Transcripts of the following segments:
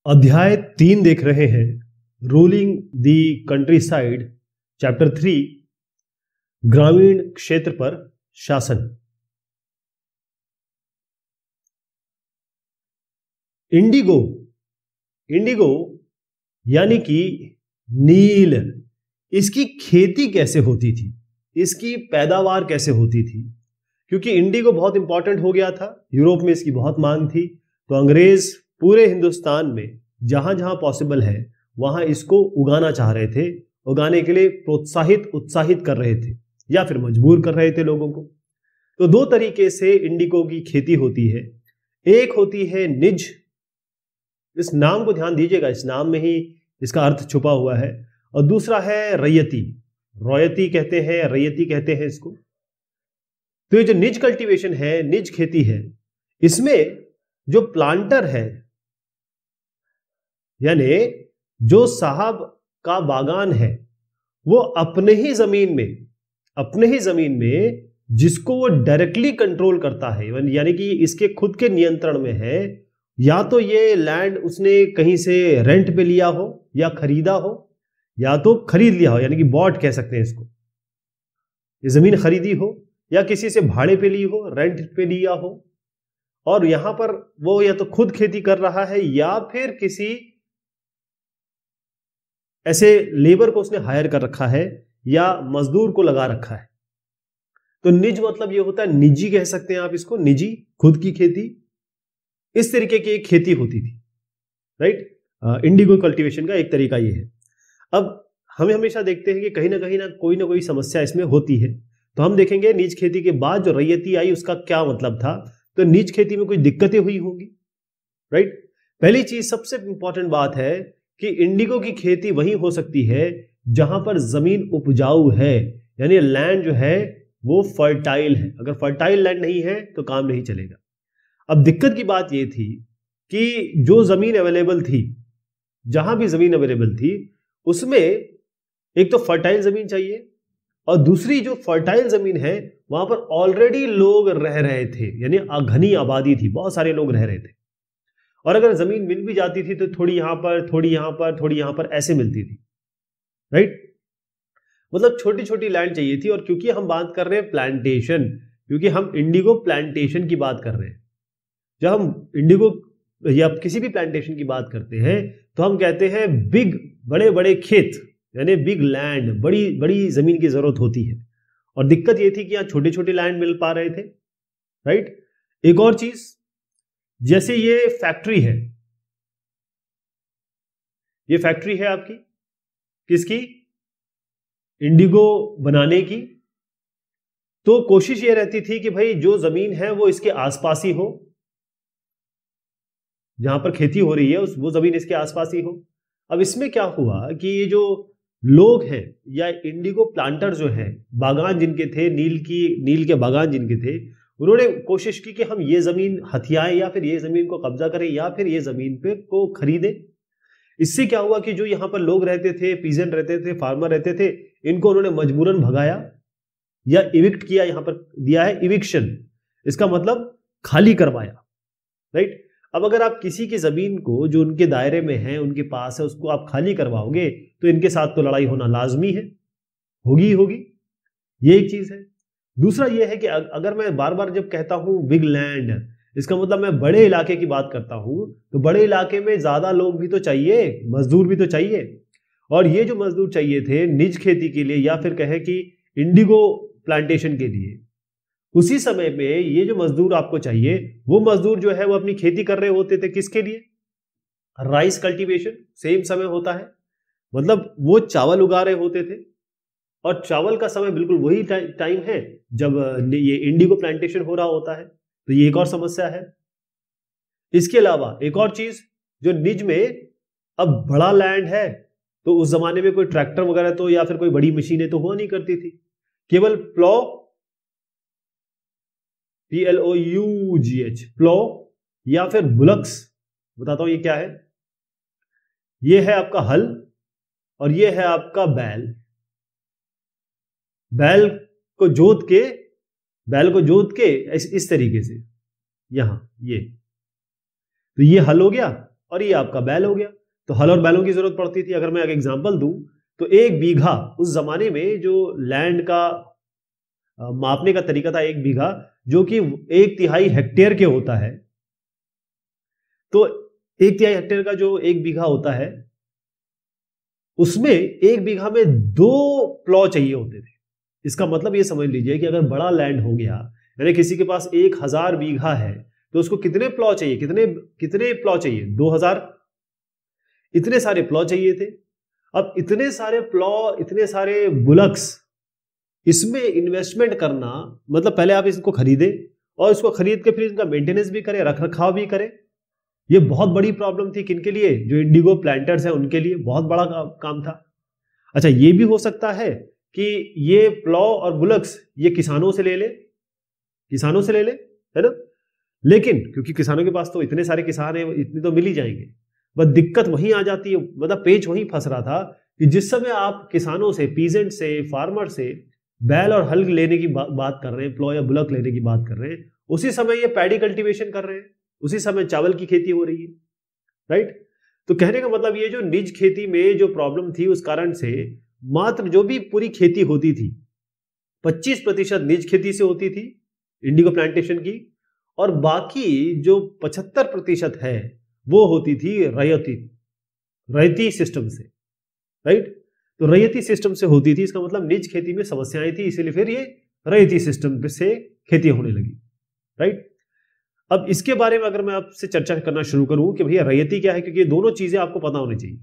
अध्याय 3 देख रहे हैं, ruling the country side, chapter 3, ग्रामीण क्षेत्र पर शासन। इंडिगो इंडिगो यानी कि नील, इसकी खेती कैसे होती थी, इसकी पैदावार कैसे होती थी? क्योंकि इंडिगो बहुत इंपॉर्टेंट हो गया था, यूरोप में इसकी बहुत मांग थी, तो अंग्रेज पूरे हिंदुस्तान में जहां जहां पॉसिबल है वहां इसको उगाना चाह रहे थे, उगाने के लिए प्रोत्साहित उत्साहित कर रहे थे या फिर मजबूर कर रहे थे लोगों को। तो दो तरीके से इंडिगो की खेती होती है। एक होती है निज, इस नाम को ध्यान दीजिएगा, इस नाम में ही इसका अर्थ छुपा हुआ है। और दूसरा है रैयती, रॉयती कहते हैं, रैयती कहते हैं इसको। तो ये जो निज कल्टीवेशन है, निज खेती है, इसमें जो प्लांटर है यानी जो साहब का बागान है, वो अपने ही जमीन में जिसको वो डायरेक्टली कंट्रोल करता है, यानी कि इसके खुद के नियंत्रण में है, या तो ये लैंड उसने कहीं से रेंट पे लिया हो या खरीदा हो, या तो खरीद लिया हो, यानी कि बॉट कह सकते हैं इसको, ये जमीन खरीदी हो या किसी से भाड़े पे ली हो, रेंट पे लिया हो, और यहां पर वो या तो खुद खेती कर रहा है या फिर किसी ऐसे लेबर को उसने हायर कर रखा है या मजदूर को लगा रखा है। तो निज मतलब ये होता है, निजी कह सकते हैं आप इसको, निजी, खुद की खेती। इस तरीके की एक खेती होती थी, राइट। इंडिगो कल्टीवेशन का एक तरीका ये है। अब हमें हमेशा देखते हैं कि कहीं ना कोई समस्या इसमें होती है, तो हम देखेंगे निज खेती के बाद जो रैयती आई उसका क्या मतलब था। तो निज खेती में कुछ दिक्कतें हुई होंगी, राइट। पहली चीज, सबसे इंपॉर्टेंट बात है कि इंडिगो की खेती वहीं हो सकती है जहां पर जमीन उपजाऊ है, यानी लैंड जो है वो फर्टाइल है। अगर फर्टाइल लैंड नहीं है तो काम नहीं चलेगा। अब दिक्कत की बात ये थी कि जो जमीन अवेलेबल थी, जहां भी जमीन अवेलेबल थी, उसमें एक तो फर्टाइल जमीन चाहिए, और दूसरी जो फर्टाइल जमीन है वहां पर ऑलरेडी लोग रह रहे थे, यानी घनी आबादी थी, बहुत सारे लोग रह रहे थे। और अगर जमीन मिल भी जाती थी तो थोड़ी यहां पर, थोड़ी यहां पर, थोड़ी यहां पर, ऐसे मिलती थी, राइट। मतलब छोटी छोटी लैंड चाहिए थी। और क्योंकि हम बात कर रहे हैं प्लांटेशन, क्योंकि हम इंडिगो प्लांटेशन की बात कर रहे हैं, जब हम इंडिगो या किसी भी प्लांटेशन की बात करते हैं तो हम कहते हैं बिग, बड़े बड़े खेत, यानी बिग लैंड, बड़ी बड़ी जमीन की जरूरत होती है। और दिक्कत ये थी कि यहाँ छोटे छोटे लैंड मिल पा रहे थे, राइट। एक और चीज, जैसे ये फैक्ट्री है, ये फैक्ट्री है आपकी, किसकी? इंडिगो बनाने की। तो कोशिश ये रहती थी कि भाई जो जमीन है वो इसके आसपास ही हो, जहां पर खेती हो रही है वो जमीन इसके आसपास ही हो। अब इसमें क्या हुआ कि ये जो लोग हैं या इंडिगो प्लांटर जो है, बागान जिनके थे, नील के बागान जिनके थे, उन्होंने कोशिश की कि हम ये जमीन हथियाएं या फिर ये जमीन को कब्जा करें या फिर ये जमीन पे को खरीदें। इससे क्या हुआ कि जो यहाँ पर लोग रहते थे, पीजेंट रहते थे, फार्मर रहते थे, इनको उन्होंने मजबूरन भगाया या इविक्ट किया। यहां पर दिया है इविक्शन, इसका मतलब खाली करवाया, राइट। अब अगर आप किसी की जमीन को जो उनके दायरे में है, उनके पास है, उसको आप खाली करवाओगे तो इनके साथ तो लड़ाई होना लाजमी है, होगी ही होगी। ये एक चीज है। दूसरा ये है कि अगर मैं बार बार जब कहता हूं बिग लैंड, इसका मतलब मैं बड़े इलाके की बात करता हूं, तो बड़े इलाके में ज्यादा लोग भी तो चाहिए, मजदूर भी तो चाहिए। और ये जो मजदूर चाहिए थे निज खेती के लिए या फिर कहें कि इंडिगो प्लांटेशन के लिए, उसी समय में ये जो मजदूर आपको चाहिए, वो मजदूर जो है वो अपनी खेती कर रहे होते थे, किसके लिए? राइस कल्टीवेशन सेम समय होता है, मतलब वो चावल उगा रहे होते थे। और चावल का समय बिल्कुल वही टाइम है जब ये इंडिगो प्लांटेशन हो रहा होता है। तो ये एक और समस्या है। इसके अलावा एक और चीज, जो निज में अब बड़ा लैंड है, तो उस जमाने में कोई ट्रैक्टर वगैरह तो या फिर कोई बड़ी मशीनें तो हुआ नहीं करती थी, केवल प्लो, PLOUGH, प्लो, या फिर बुलक्स। बताता हूं ये क्या है। ये है आपका हल और ये है आपका बैल। बैल को जोत के इस तरीके से, यहां ये, तो ये हल हो गया और ये आपका बैल हो गया। तो हल और बैलों की जरूरत पड़ती थी। अगर मैं एक एग्जांपल दूं तो 1 बीघा, उस जमाने में जो लैंड का मापने का तरीका था 1 बीघा, जो कि 1/3 हेक्टेयर के होता है। तो 1/3 हेक्टेयर का जो 1 बीघा होता है, उसमें 1 बीघा में 2 प्लॉ चाहिए होते थे। इसका मतलब ये समझ लीजिए कि अगर बड़ा लैंड हो गया, यानी किसी के पास 1000 बीघा है, तो उसको कितने प्लॉ चाहिए, कितने प्लॉ चाहिए? 2000। इतने सारे प्लॉ चाहिए थे। अब इतने सारे प्लॉ, इतने सारे बुलक्स, इसमें इन्वेस्टमेंट करना मतलब पहले आप इसको खरीदे और इसको खरीद के फिर इनका मेंटेनेंस भी करें, रख रखाव भी करें। ये बहुत बड़ी प्रॉब्लम थी। किनके लिए? जो इंडिगो प्लांटर्स हैं उनके लिए बहुत बड़ा काम था। अच्छा, ये भी हो सकता है कि ये प्लॉ और बुलक्स ये किसानों से ले ले, है ना। लेकिन क्योंकि किसानों के पास तो इतने सारे किसान हैं, इतने तो मिल ही जाएंगे। बस दिक्कत वहीं आ जाती है, मतलब पेच वहीं फंस रहा था कि जिस समय आप किसानों से, पीजेंट से, फार्मर से बैल और हल लेने की बात कर रहे हैं, प्लॉ या बुलक लेने की बात कर रहे हैं, उसी समय ये पैडी कल्टीवेशन कर रहे हैं, उसी समय चावल की खेती हो रही है, राइट। तो कहने का मतलब ये जो निज खेती में जो प्रॉब्लम थी, उस कारण से मात्र जो भी पूरी खेती होती थी 25% निज खेती से होती थी, इंडिगो प्लांटेशन की, और बाकी जो 75% है वो होती थी रैयती सिस्टम से, राइट। तो रैयती सिस्टम से होती थी। इसका मतलब निज खेती में समस्याएं थी, इसीलिए फिर ये रैयती सिस्टम से खेती होने लगी, राइट। अब इसके बारे में अगर मैं आपसे चर्चा करना शुरू करूं कि भैया रैयती क्या है, क्योंकि ये दोनों चीजें आपको पता होनी चाहिए।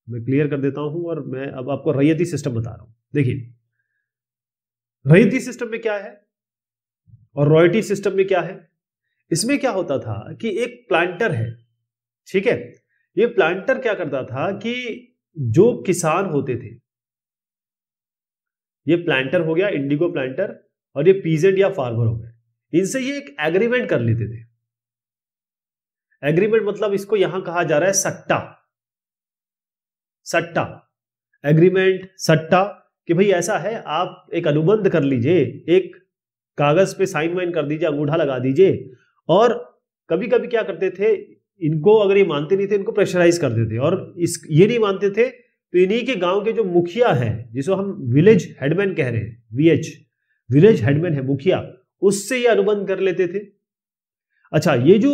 मैं क्लियर कर देता हूं और मैं अब आपको रैयती सिस्टम बता रहा हूं। देखिए, रैयती सिस्टम में क्या है और रॉयल्टी सिस्टम में क्या है। इसमें क्या होता था कि एक प्लांटर है, ठीक है। ये प्लांटर क्या करता था कि जो किसान होते थे, ये प्लांटर हो गया इंडिगो प्लांटर, और ये पीजेंट या फार्मर हो गए, इनसे ये एक एग्रीमेंट कर लेते थे। एग्रीमेंट मतलब इसको यहां कहा जा रहा है सट्टा एग्रीमेंट, सट्टा, कि भाई ऐसा है, आप एक अनुबंध कर लीजिए, एक कागज पे साइन वाइन कर दीजिए, अंगूठा लगा दीजिए। और कभी कभी क्या करते थे, इनको अगर ये मानते नहीं थे, इनको प्रेशराइज कर देते, और ये नहीं मानते थे तो इन्हीं के गांव के जो मुखिया है, जिसको हम विलेज हेडमैन कह रहे हैं, VH, विलेज हेडमैन है, मुखिया, उससे ये अनुबंध कर लेते थे। अच्छा, ये जो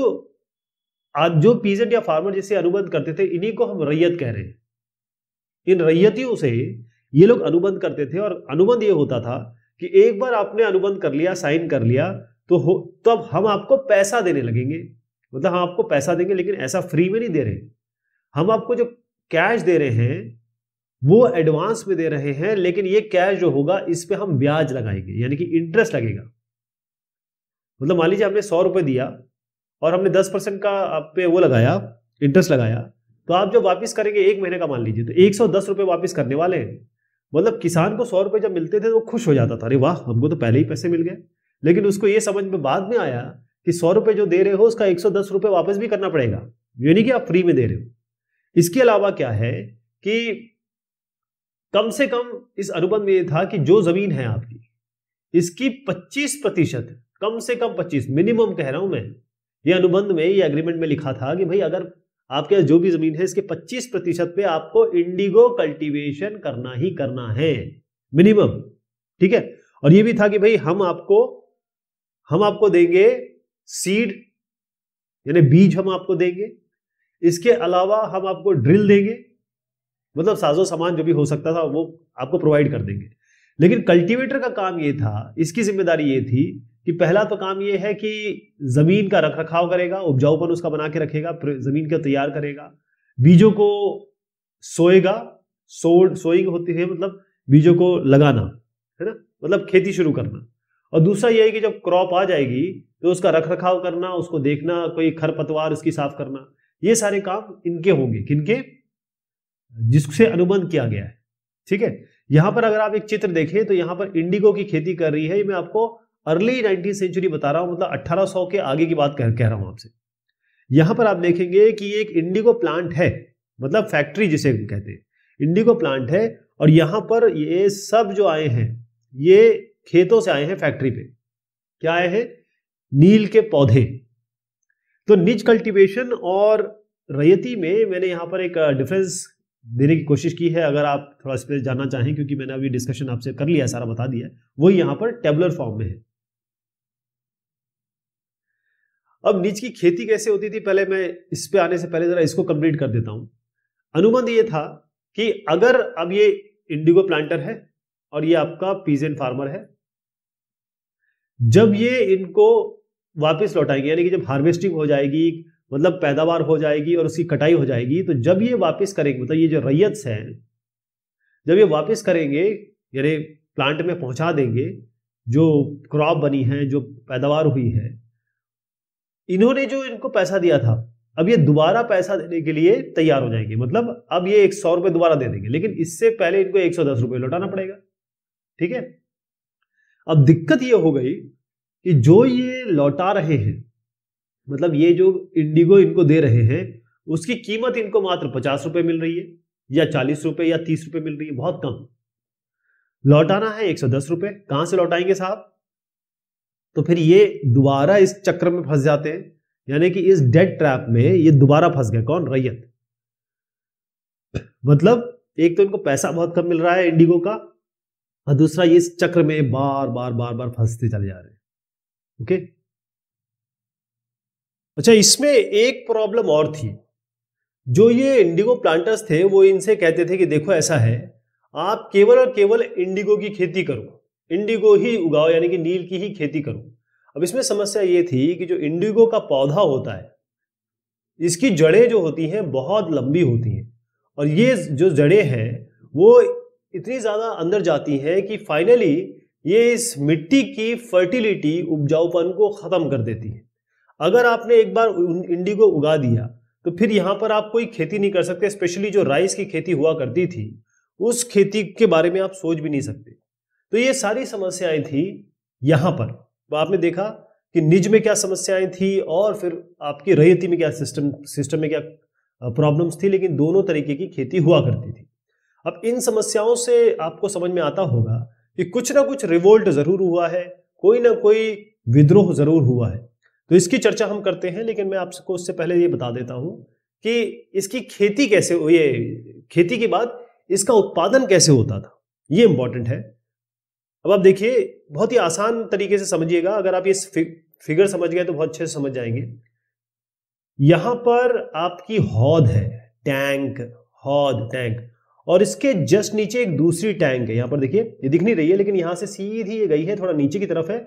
आज जो पीजेंट या फार्मर जिससे अनुबंध करते थे, इन्हीं को हम रैयत कह रहे हैं। इन रैयतियों से ये लोग अनुबंध करते थे, और अनुबंध ये होता था कि एक बार आपने अनुबंध कर लिया, साइन कर लिया, तो अब हम आपको पैसा देने लगेंगे। मतलब हम आपको पैसा देंगे, लेकिन ऐसा फ्री में नहीं दे रहे, हम आपको जो कैश दे रहे हैं वो एडवांस में दे रहे हैं, लेकिन ये कैश जो होगा इस पे हम ब्याज लगाएंगे, यानी कि इंटरेस्ट लगेगा। मतलब मान लीजिए हमने 100 रुपए दिया और हमने 10% का आप पे वो लगाया, इंटरेस्ट लगाया, तो आप जो वापस करेंगे 1 महीने का मान लीजिए, तो 110 रुपए वापस करने वाले हैं। मतलब किसान को 100 रुपए जब मिलते थे तो वो खुश हो जाता था, अरे वाह, हमको तो पहले ही पैसे मिल गए। लेकिन उसको ये समझ में बाद में आया कि 100 रुपए जो दे रहे हो उसका 110 रुपए वापस भी करना पड़ेगा, ये नहीं कि आप फ्री में दे रहे हो। इसके अलावा क्या है कि कम से कम इस अनुबंध में ये था कि जो जमीन है आपकी, इसकी 25%, कम से कम 25, मिनिमम कह रहा हूं मैं, ये अनुबंध में, ये एग्रीमेंट में लिखा था कि भाई अगर आपके पास जो भी जमीन है, इसके 25% पे आपको इंडिगो कल्टीवेशन करना ही करना है, मिनिमम, ठीक है। और ये भी था कि भाई हम आपको देंगे सीड, यानी बीज हम आपको देंगे। इसके अलावा हम आपको ड्रिल देंगे, मतलब साजो सामान जो भी हो सकता था वो आपको प्रोवाइड कर देंगे। लेकिन कल्टीवेटर का काम ये था, इसकी जिम्मेदारी ये थी कि पहला तो काम ये है कि जमीन का रखरखाव करेगा, उपजाऊपन उसका बना के रखेगा, जमीन को तैयार करेगा, बीजों को सोएगा, सोइंग होती है मतलब बीजों को लगाना, है ना, मतलब खेती शुरू करना। और दूसरा यह है कि जब क्रॉप आ जाएगी तो उसका रखरखाव करना, उसको देखना, कोई खरपतवार उसकी साफ करना, ये सारे काम इनके होंगे, किनके, जिससे अनुबंध किया गया है, ठीक है। यहां पर अगर आप एक चित्र देखें तो यहां पर इंडिगो की खेती कर रही है, ये मैं आपको अर्ली 19th सेंचुरी बता रहा हूं, मतलब 1800 के आगे की बात कह रहा हूं आपसे। यहां पर आप देखेंगे कि एक इंडिगो प्लांट है, मतलब फैक्ट्री जिसे कहते हैं, इंडिगो प्लांट है। और यहां पर ये सब जो आए हैं, ये खेतों से आए हैं, फैक्ट्री पे क्या आए हैं, नील के पौधे। तो निज कल्टीवेशन और रैयती में मैंने यहाँ पर एक डिफरेंस देने की कोशिश की है, अगर आप थोड़ा इस पर जानना चाहें, क्योंकि मैंने अभी डिस्कशन आपसे कर लिया है, सारा बता दिया है, वही यहाँ पर टेबुलर फॉर्म में है। अब निज की खेती कैसे होती थी, पहले मैं इस पे आने से पहले जरा इसको कंप्लीट कर देता हूं। अनुबंध ये था कि अगर अब ये इंडिगो प्लांटर है और ये आपका पीजेंट फार्मर है, जब ये इनको वापस लौटाएंगे, यानी कि जब हार्वेस्टिंग हो जाएगी, मतलब पैदावार हो जाएगी और उसकी कटाई हो जाएगी, तो जब ये वापस करेंगे, मतलब ये जो रैयत है, जब ये वापस करेंगे यानी प्लांट में पहुंचा देंगे जो क्रॉप बनी है, जो पैदावार हुई है, इन्होंने जो इनको पैसा दिया था, अब ये दोबारा पैसा देने के लिए तैयार हो जाएंगे। मतलब अब ये 100 रुपए दोबारा दे देंगे, लेकिन इससे पहले इनको 110 रुपए लौटाना पड़ेगा। ठीक है। अब दिक्कत ये हो गई कि जो ये लौटा रहे हैं, मतलब ये जो इंडिगो इनको दे रहे हैं, उसकी कीमत इनको मात्र 50 रुपए मिल रही है, या 40 रुपए या 30 रुपए मिल रही है, बहुत कम। लौटाना है 110 रुपए, कहां से लौटाएंगे साहब? तो फिर ये दोबारा इस चक्र में फंस जाते हैं, यानी कि इस डेट ट्रैप में ये दोबारा फंस गए। कौन? रैयत। मतलब एक तो इनको पैसा बहुत कम मिल रहा है इंडिगो का, और दूसरा ये इस चक्र में बार बार बार बार फंसते चले जा रहे हैं। ओके। अच्छा, इसमें एक प्रॉब्लम और थी। जो ये इंडिगो प्लांटर्स थे वो इनसे कहते थे कि देखो ऐसा है, आप केवल और केवल इंडिगो की खेती करो, इंडिगो ही उगाओ, यानी कि नील की ही खेती करो। अब इसमें समस्या ये थी कि जो इंडिगो का पौधा होता है, इसकी जड़ें जो होती हैं बहुत लंबी होती हैं, और ये जो जड़ें हैं वो इतनी ज्यादा अंदर जाती हैं कि फाइनली ये इस मिट्टी की फर्टिलिटी, उपजाऊपन को खत्म कर देती है। अगर आपने एक बार इंडिगो उगा दिया तो फिर यहां पर आप कोई खेती नहीं कर सकते। स्पेशली जो राइस की खेती हुआ करती थी, उस खेती के बारे में आप सोच भी नहीं सकते। तो ये सारी समस्याएं थी यहां पर। तो आपने देखा कि निज में क्या समस्याएं थी और फिर आपकी रैयती में क्या सिस्टम में क्या प्रॉब्लम्स थी, लेकिन दोनों तरीके की खेती हुआ करती थी। अब इन समस्याओं से आपको समझ में आता होगा कि कुछ ना कुछ रिवोल्ट जरूर हुआ है, कोई ना कोई विद्रोह जरूर हुआ है। तो इसकी चर्चा हम करते हैं, लेकिन मैं आपको उससे पहले ये बता देता हूं कि इसकी खेती कैसे, ये खेती के बाद इसका उत्पादन कैसे होता था, ये इंपॉर्टेंट है। अब आप देखिए, बहुत ही आसान तरीके से समझिएगा। अगर आप इस फिगर समझ गए तो बहुत अच्छे से समझ जाएंगे। यहां पर आपकी हौद है, टैंक, हौद, टैंक, और इसके जस्ट नीचे एक दूसरी टैंक है। यहां पर देखिए, ये दिख नहीं रही है, लेकिन यहां से सीधी ये गई है, थोड़ा नीचे की तरफ है,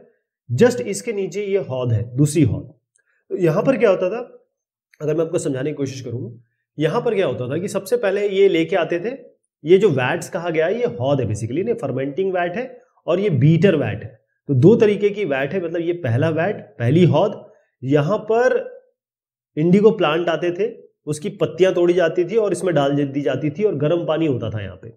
जस्ट इसके नीचे ये हौद है, दूसरी हौद। तो यहां पर क्या होता था, अगर मैं आपको समझाने की कोशिश करूं, यहां पर क्या होता था कि सबसे पहले ये लेके आते थे, ये जो वैट्स कहा गया है, ये हौद है बेसिकली, ने फर्मेंटिंग वैट है और ये बीटर वैट है। तो दो तरीके की वैट है, मतलब ये पहला वैट, पहली हौद, यहां पर इंडिगो प्लांट आते थे, उसकी पत्तियां तोड़ी जाती थी और इसमें डाल दी जाती थी, और गर्म पानी होता था यहाँ पे।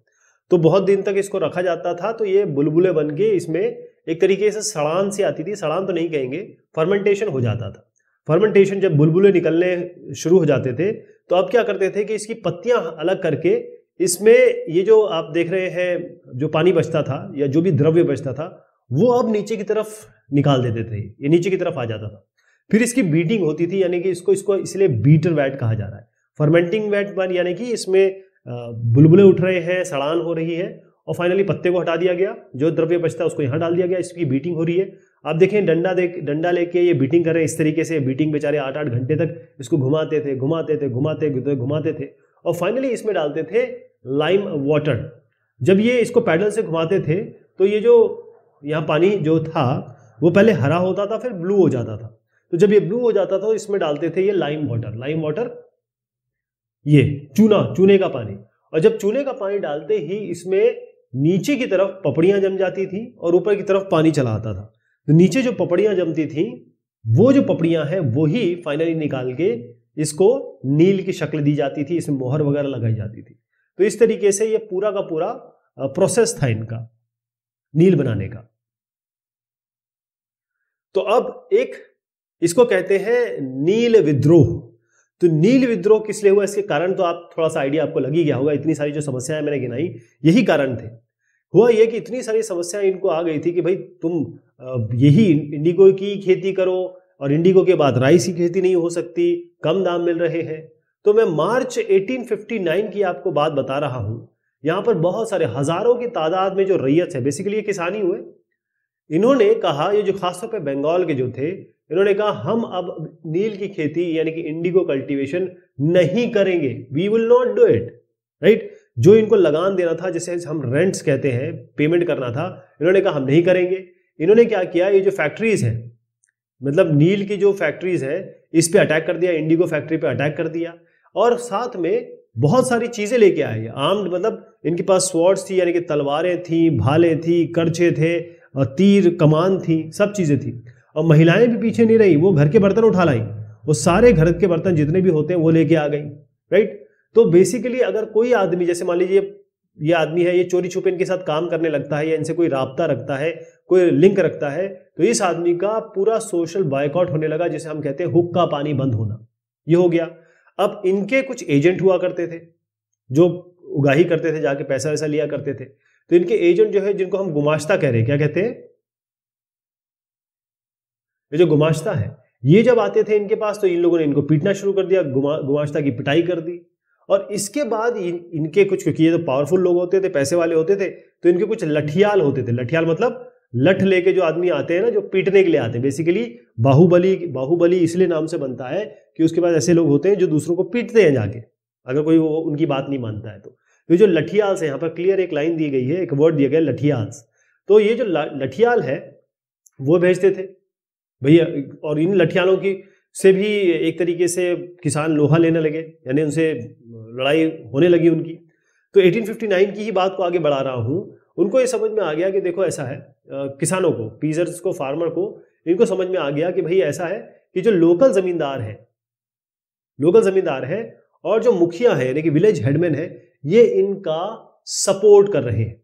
तो बहुत दिन तक इसको रखा जाता था, तो ये बुलबुले बन के इसमें एक तरीके से सड़ान सी आती थी, सड़ान तो नहीं कहेंगे, फर्मेंटेशन हो जाता था। फर्मेंटेशन, जब बुलबुले निकलने शुरू हो जाते थे, तो अब क्या करते थे कि इसकी पत्तियां अलग करके इसमें ये जो आप देख रहे हैं, जो पानी बचता था या जो भी द्रव्य बचता था, वो अब नीचे की तरफ निकाल देते थे, ये नीचे की तरफ आ जाता था। फिर इसकी बीटिंग होती थी, यानी कि इसको इसलिए बीटर वैट कहा जा रहा है। फर्मेंटिंग वैट यानी कि इसमें बुलबुले उठ रहे हैं, सड़ान हो रही है, और फाइनली पत्ते को हटा दिया गया, जो द्रव्य बचता है उसको यहाँ डाल दिया गया, इसकी बीटिंग हो रही है। आप देखें, डंडा लेके ये बीटिंग कर रहे हैं, इस तरीके से बीटिंग बेचारे 8-8 घंटे तक इसको घुमाते थे, और फाइनली इसमें डालते थे लाइम वाटर। जब ये इसको पैडल से घुमाते थे, तो ये जो यहाँ पानी जो था वो पहले हरा होता था, फिर ब्लू हो जाता था। तो जब ये ब्लू हो जाता था, इसमें डालते थे ये लाइम वाटर, ये चूने का पानी। और जब चूने का पानी डालते ही इसमें नीचे की तरफ पपड़ियां जम जाती थी और ऊपर की तरफ पानी चला आता था। तो नीचे जो पपड़ियां जमती थी, वो जो पपड़ियां हैं वो ही फाइनली निकाल के इसको नील की शक्ल दी जाती थी, इसमें मोहर वगैरह लगाई जाती थी। तो इस तरीके से ये पूरा का पूरा प्रोसेस था इनका नील बनाने का। तो अब एक इसको कहते हैं नील विद्रोह। तो नील विद्रोह किस लिए हुआ, इसके कारण तो आप थोड़ा सा आइडिया आपको लग ही गया होगा। इतनी सारी जो समस्याएं मैंने गिनाई, यही कारण थे। हुआ ये कि इतनी सारी समस्याएं इनको आ गई थी कि भाई तुम यही इंडिगो की खेती करो, और इंडिगो के बाद राइस की खेती नहीं हो सकती, कम दाम मिल रहे हैं। तो मैं मार्च 1859 की आपको बात बता रहा हूं। यहां पर बहुत सारे हजारों की तादाद में जो रैयत है, बेसिकली ये किसान ही हुए, इन्होंने कहा, ये जो खासतौर पे बंगाल के जो थे, इन्होंने कहा हम अब नील की खेती यानी कि इंडिगो कल्टीवेशन नहीं करेंगे, we will not do it, right. जो इनको लगान देना था, जिसे हम रेंट्स कहते हैं, पेमेंट करना था, इन्होंने कहा हम नहीं करेंगे। इन्होंने क्या किया, ये जो फैक्ट्रीज है, मतलब नील की जो फैक्ट्रीज है, इस पे अटैक कर दिया, इंडिगो फैक्ट्री पे अटैक कर दिया, और साथ में बहुत सारी चीजें लेके आए आर्म्ड, मतलब इनके पास स्वॉर्ड्स थी यानी कि तलवारें थी, भाले थी, करछे थे, तीर कमान थी, सब चीजें थी। और महिलाएं भी पीछे नहीं रही, वो घर के बर्तन उठा लाई, वो सारे घर के बर्तन जितने भी होते हैं वो लेके आ गई, राइट। तो बेसिकली अगर कोई आदमी, जैसे मान लीजिए ये आदमी है, ये चोरी छुपे इनके साथ काम करने लगता है या इनसे कोई राब्ता रखता है, कोई लिंक रखता है, तो इस आदमी का पूरा सोशल बायकॉट होने लगा, जिसे हम कहते हैं हुक्का पानी बंद होना, ये हो गया। अब इनके कुछ एजेंट हुआ करते थे जो उगाही करते थे, जाके पैसा वैसा लिया करते थे। तो इनके एजेंट जो है, जिनको हम गुमाश्ता कह रहे हैं, क्या कहते हैं, ये जो गुमाश्ता है, ये जब आते थे इनके पास, तो इन लोगों ने इनको पीटना शुरू कर दिया, गुमाश्ता की पिटाई कर दी। और इसके बाद इनके कुछ, क्योंकि ये तो पावरफुल लोग होते थे, पैसे वाले होते थे, तो इनके कुछ लठियाल होते थे। लठियाल मतलब लठ लेके जो आदमी आते हैं ना, जो पीटने के लिए आते हैं, बेसिकली बाहुबली इसलिए नाम से बनता है कि उसके पास ऐसे लोग होते हैं जो दूसरों को पीटते हैं जाके, अगर कोई वो उनकी बात नहीं मानता है तो। ये जो लठियाल्स है, यहाँ पर क्लियर एक लाइन दी गई है, एक वर्ड दिया गया लठियाल्स। तो ये जो लठियाल है वो भेजते थे भैया, और इन लठियालों की से भी एक तरीके से किसान लोहा लेने लगे, यानी उनसे लड़ाई होने लगी उनकी। तो 1859 की ही बात को आगे बढ़ा रहा हूं। उनको ये समझ में आ गया कि देखो ऐसा है, किसानों को, पीजर्स को, फार्मर को, इनको समझ में आ गया कि भाई ऐसा है कि जो लोकल जमींदार है और जो मुखिया है यानी कि विलेज हेडमैन है, ये इनका सपोर्ट कर रहे हैं,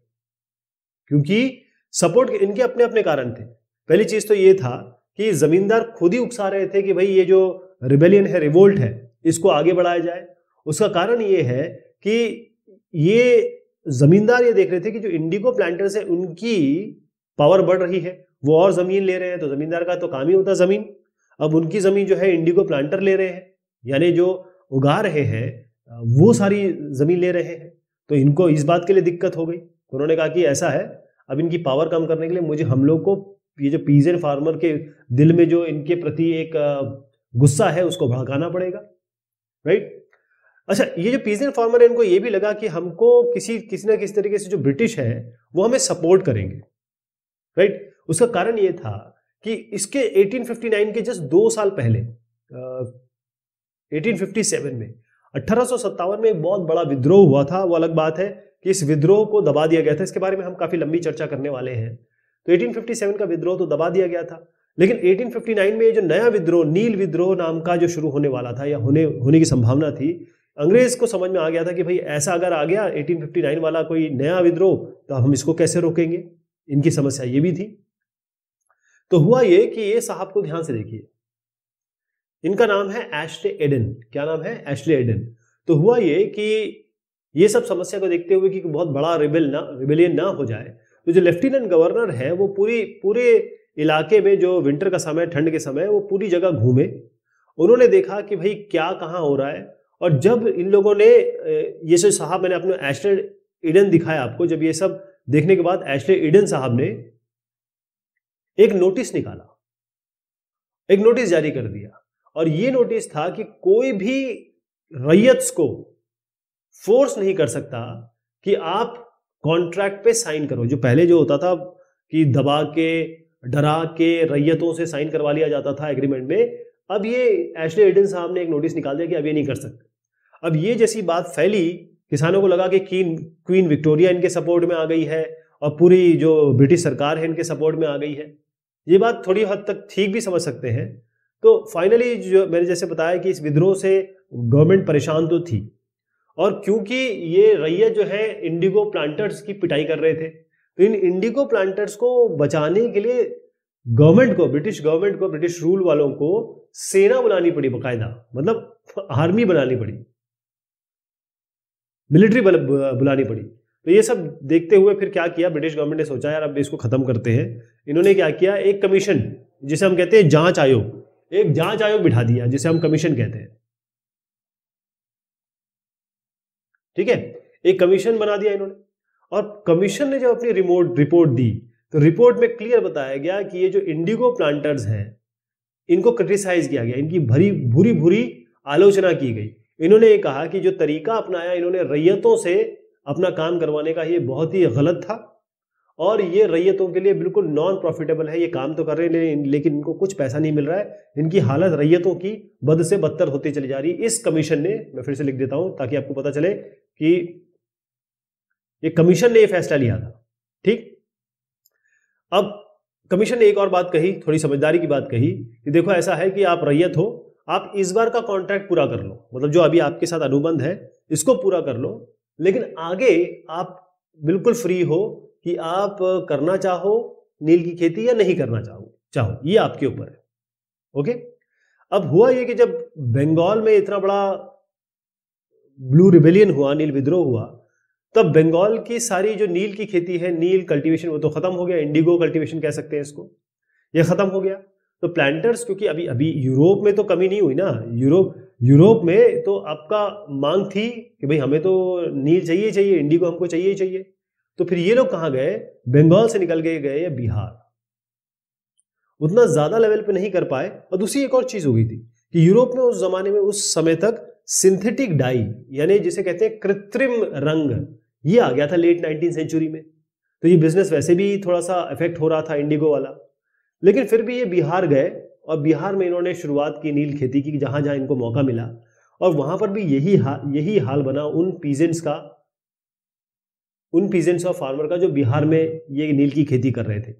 क्योंकि सपोर्ट इनके अपने अपने कारण थे। पहली चीज तो ये था कि जमींदार खुद ही उकसा रहे थे कि भाई ये जो रिबेलियन है, रिवोल्ट है, इसको आगे बढ़ाया जाए। उसका कारण ये है कि ये जमींदार ये देख रहे थे कि जो इंडिगो प्लांटर्स है उनकी पावर बढ़ रही है, वो और जमीन ले रहे हैं, तो जमींदार का तो काम ही होता है जमीन। अब उनकी जमीन जो है इंडिगो प्लांटर ले रहे हैं, यानी जो उगा रहे हैं वो सारी जमीन ले रहे हैं, तो इनको इस बात के लिए दिक्कत हो गई। तो उन्होंने कहा कि ऐसा है, अब इनकी पावर कम करने के लिए मुझे, हम लोग को, ये जो पीजेंट फार्मर के दिल में जो इनके प्रति एक गुस्सा है उसको भड़काना पड़ेगा, राइट। अच्छा, ये जो पीजेंट फार्मर है, इनको ये भी लगा कि हमको किसी ना किसी तरीके से जो ब्रिटिश है वो हमें सपोर्ट करेंगे, राइट। उसका कारण ये था कि इसके 1859 के जस्ट 2 साल पहले 1857 में 1857 में एक बहुत बड़ा विद्रोह हुआ था। वो अलग बात है कि इस विद्रोह को दबा दिया गया था, इसके बारे में हम काफी लंबी चर्चा करने वाले हैं। तो 1857 का विद्रोह तो दबा दिया गया था, लेकिन 1859 में जो नया विद्रोह, नील विद्रोह नाम का जो शुरू होने वाला था या होने की संभावना थी, अंग्रेज को समझ में आ गया था कि भाई ऐसा अगर आ गया 1859 वाला कोई नया विद्रोह, तो हम इसको कैसे रोकेंगे। इनकी समस्या ये भी थी। तो हुआ ये कि ये साहब को ध्यान से देखिए, इनका नाम है एशले एडन। क्या नाम है? Ashley Aidan. तो हुआ ये कि ये सब समस्या को देखते हुए कि बहुत बड़ा रिबेलियन ना हो जाए, तो जो लेफ्टिनेंट गवर्नर है वो पूरे इलाके में, जो विंटर का समय, ठंड के समय, वो पूरी जगह घूमे। उन्होंने देखा कि भाई क्या कहाँ हो रहा है। और जब इन लोगों ने, ये जो साहब, मैंने अपने एशले एडन दिखाया आपको, जब ये सब देखने के बाद एशले एडन साहब ने एक नोटिस निकाला, एक नोटिस जारी कर दिया। और ये नोटिस था कि कोई भी रैयत को फोर्स नहीं कर सकता कि आप कॉन्ट्रैक्ट पे साइन करो। जो पहले जो होता था कि दबा के, डरा के रैयतों से साइन करवा लिया जाता था एग्रीमेंट में, अब ये एशले एडन साहब ने एक नोटिस निकाल दिया कि अब ये नहीं कर सकते। अब ये जैसी बात फैली, किसानों को लगा कि क्वीन विक्टोरिया इनके सपोर्ट में आ गई है और पूरी जो ब्रिटिश सरकार है इनके सपोर्ट में आ गई है। ये बात थोड़ी हद तक ठीक भी समझ सकते हैं। तो फाइनली जो मैंने जैसे बताया कि इस विद्रोह से गवर्नमेंट परेशान तो थी, और क्योंकि ये रैयत जो है इंडिगो प्लांटर्स की पिटाई कर रहे थे, तो इन इंडिगो प्लांटर्स को बचाने के लिए गवर्नमेंट को, ब्रिटिश गवर्नमेंट को, ब्रिटिश रूल वालों को सेना बुलानी पड़ी, बाकायदा, मतलब आर्मी बनानी पड़ी, मिलिट्री बुलानी पड़ी। तो ये सब देखते हुए फिर क्या किया ब्रिटिश गवर्नमेंट ने, सोचा यार अब इसको खत्म करते हैं। इन्होंने क्या किया, एक कमीशन, जिसे हम कहते हैं जांच आयोग, एक जांच आयोग बिठा दिया जिसे हम कमीशन कहते हैं। ठीक है, एक कमीशन बना दिया इन्होंने, और कमीशन ने जब अपनी रिपोर्ट दी तो रिपोर्ट में क्लियर बताया गया कि ये जो इंडिगो प्लांटर्स हैं इनको क्रिटिसाइज किया गया, इनकी बुरी बुरी आलोचना की गई। इन्होंने ये कहा कि जो तरीका अपनाया इन्होंने रैयतों से अपना काम करवाने का, ये बहुत ही गलत था और ये रैयतों के लिए बिल्कुल नॉन प्रॉफिटेबल है। ये काम तो कर रहे हैं लेकिन इनको कुछ पैसा नहीं मिल रहा है, इनकी हालत रैयतों की बद से बदतर होती चली जा रही है। इस कमीशन ने, मैं फिर से लिख देता हूं ताकि आपको पता चले कि ये कमीशन ने ये फैसला लिया था। ठीक, अब कमीशन ने एक और बात कही, थोड़ी समझदारी की बात कही कि देखो ऐसा है कि आप रैयत हो, आप इस बार का कॉन्ट्रैक्ट पूरा कर लो, मतलब जो अभी आपके साथ अनुबंध है इसको पूरा कर लो, लेकिन आगे आप बिल्कुल फ्री हो कि आप करना चाहो नील की खेती या नहीं करना चाहो, ये आपके ऊपर है। ओके, अब हुआ ये कि जब बंगाल में इतना बड़ा ब्लू रिबेलियन हुआ, नील विद्रोह हुआ, तब बंगाल की सारी जो नील की खेती है, नील कल्टीवेशन, वो तो खत्म हो गया, इंडिगो कल्टीवेशन कह सकते हैं इसको, ये खत्म हो गया। तो प्लांटर्स, क्योंकि अभी यूरोप में तो कमी नहीं हुई ना, यूरोप में तो आपका मांग थी कि भाई हमें तो नील चाहिए, इंडिगो हमको चाहिए। तो फिर ये लोग कहाँ गए, बंगाल से निकल के गए बिहार, उतना ज्यादा लेवल पे नहीं कर पाए। और दूसरी एक और चीज हो गई थी कि यूरोप में उस जमाने में, उस समय तक सिंथेटिक डाई यानी जिसे कहते हैं कृत्रिम रंग, ये आ गया था लेट 19वीं सेंचुरी में। तो ये बिजनेस वैसे भी थोड़ा सा इफेक्ट हो रहा था इंडिगो वाला, लेकिन फिर भी ये बिहार गए और बिहार में इन्होंने शुरुआत की नील खेती की, जहां जहां इनको मौका मिला, और वहां पर भी यही हाल बना उन पीजेंट्स और फार्मर का जो बिहार में ये नील की खेती कर रहे थे।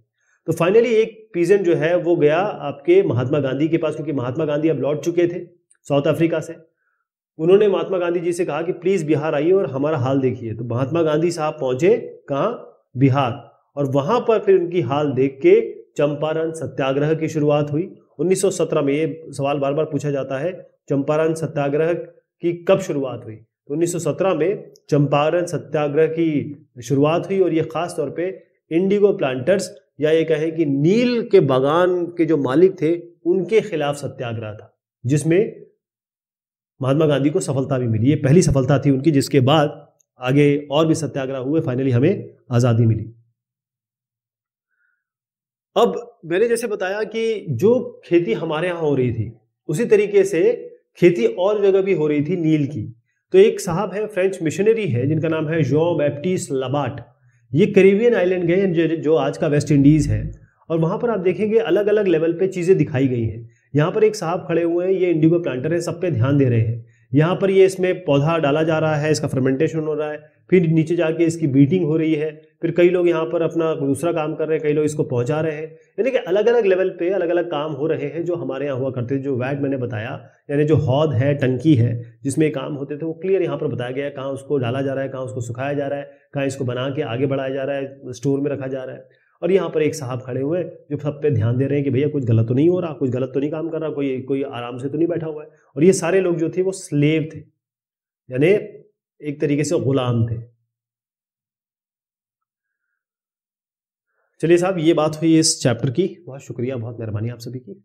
तो फाइनली एक पीजेंट जो है वो गया आपके महात्मा गांधी के पास, क्योंकि महात्मा गांधी अब लौट चुके थे साउथ अफ्रीका से। उन्होंने महात्मा गांधी जी से कहा कि प्लीज बिहार आइए और हमारा हाल देखिए। तो महात्मा गांधी साहब पहुंचे कहां, बिहार, और वहां पर फिर उनकी हाल देख के चंपारण सत्याग्रह की शुरुआत हुई 1917 में। ये सवाल बार बार पूछा जाता है, चंपारण सत्याग्रह की कब शुरुआत हुई? तो 1917 में चंपारण सत्याग्रह की शुरुआत हुई, और ये खास तौर पे इंडिगो प्लांटर्स, या ये कहें कि नील के बागान के जो मालिक थे उनके खिलाफ सत्याग्रह था, जिसमें महात्मा गांधी को सफलता भी मिली। ये पहली सफलता थी उनकी, जिसके बाद आगे और भी सत्याग्रह हुए, फाइनली हमें आजादी मिली। अब मैंने जैसे बताया कि जो खेती हमारे यहां हो रही थी, उसी तरीके से खेती और जगह भी हो रही थी नील की। तो एक साहब है, फ्रेंच मिशनरी है, जिनका नाम है जॉन बैप्टिस्ट लाबार्ट। ये कैरिबियन आइलैंड गए जो आज का वेस्ट इंडीज है, और वहां पर आप देखेंगे अलग अलग लेवल पे चीजें दिखाई गई हैं। यहाँ पर एक साहब खड़े हुए हैं, ये इंडिगो प्लांटर है, सब पे ध्यान दे रहे हैं। यहाँ पर ये इसमें पौधा डाला जा रहा है, इसका फर्मेंटेशन हो रहा है, फिर नीचे जाके इसकी बीटिंग हो रही है, फिर कई लोग यहाँ पर अपना दूसरा काम कर रहे हैं, कई लोग इसको पहुंचा रहे हैं। यानी कि अलग अलग लेवल पे अलग अलग काम हो रहे हैं जो हमारे यहाँ हुआ करते थे। जो वैट मैंने बताया, यानी जो हौद है, टंकी है जिसमें काम होते थे, वो क्लियर यहाँ पर बताया गया है, कहाँ उसको डाला जा रहा है, कहाँ उसको सुखाया जा रहा है, कहाँ इसको बना के आगे बढ़ाया जा रहा है, स्टोर में रखा जा रहा है। और यहाँ पर एक साहब खड़े हुए जो सब पे ध्यान दे रहे हैं कि भैया कुछ गलत तो नहीं हो रहा, कुछ गलत तो नहीं काम कर रहा, कोई आराम से तो नहीं बैठा हुआ है। और ये सारे लोग जो थे वो स्लेव थे, यानी एक तरीके से गुलाम थे। चलिए साहब, ये बात हुई इस चैप्टर की। बहुत शुक्रिया, बहुत मेहरबानी आप सभी की।